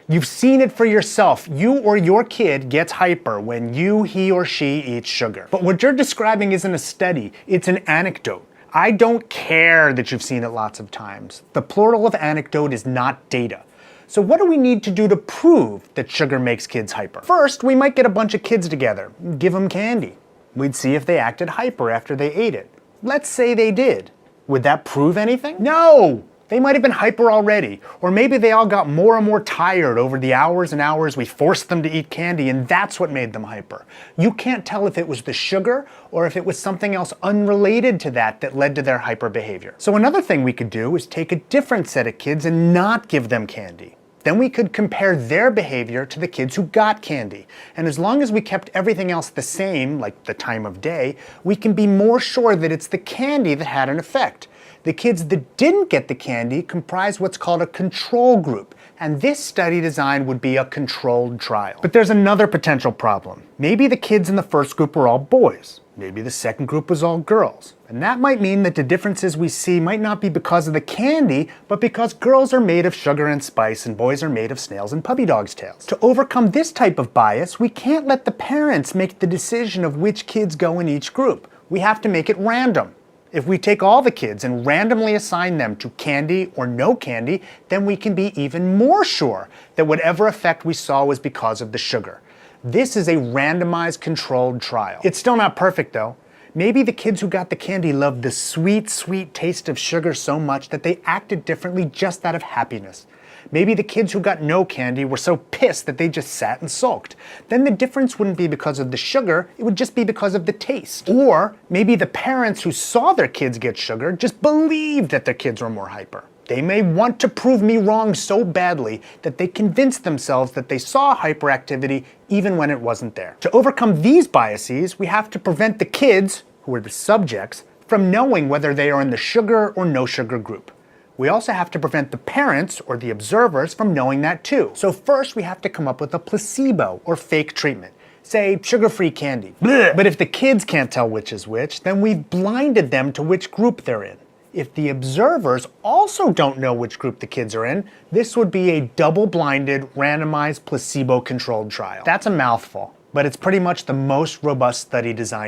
You've seen it for yourself. You or your kid gets hyper when he or she eats sugar. But what you're describing isn't a study, it's an anecdote. I don't care that you've seen it lots of times. The plural of anecdote is not data. So what do we need to do to prove that sugar makes kids hyper? First, we might get a bunch of kids together, give them candy. We'd see if they acted hyper after they ate it. Let's say they did. Would that prove anything? No! They might have been hyper already, or maybe they all got more and more tired over the hours and hours we forced them to eat candy, and that's what made them hyper. You can't tell if it was the sugar or if it was something else unrelated to that led to their hyper behavior. So another thing we could do is take a different set of kids and not give them candy. Then we could compare their behavior to the kids who got candy. And as long as we kept everything else the same, like the time of day, we can be more sure that it's the candy that had an effect. The kids that didn't get the candy comprise what's called a control group, and this study design would be a controlled trial. But there's another potential problem. Maybe the kids in the first group were all boys. Maybe the second group was all girls. And that might mean that the differences we see might not be because of the candy, but because girls are made of sugar and spice and boys are made of snails and puppy dogs' tails. To overcome this type of bias, we can't let the parents make the decision of which kids go in each group. We have to make it random. If we take all the kids and randomly assign them to candy or no candy, then we can be even more sure that whatever effect we saw was because of the sugar. This is a randomized controlled trial. It's still not perfect though. Maybe the kids who got the candy loved the sweet, sweet taste of sugar so much that they acted differently just out of happiness. Maybe the kids who got no candy were so pissed that they just sat and sulked. Then the difference wouldn't be because of the sugar, it would just be because of the taste. Or maybe the parents who saw their kids get sugar just believed that their kids were more hyper. They may want to prove me wrong so badly that they convinced themselves that they saw hyperactivity even when it wasn't there. To overcome these biases, we have to prevent the kids, who are the subjects, from knowing whether they are in the sugar or no sugar group. We also have to prevent the parents, or the observers, from knowing that too. So first we have to come up with a placebo, or fake treatment. Say, sugar-free candy. Blech. But if the kids can't tell which is which, then we've blinded them to which group they're in. If the observers also don't know which group the kids are in, this would be a double-blinded, randomized, placebo-controlled trial. That's a mouthful, but it's pretty much the most robust study design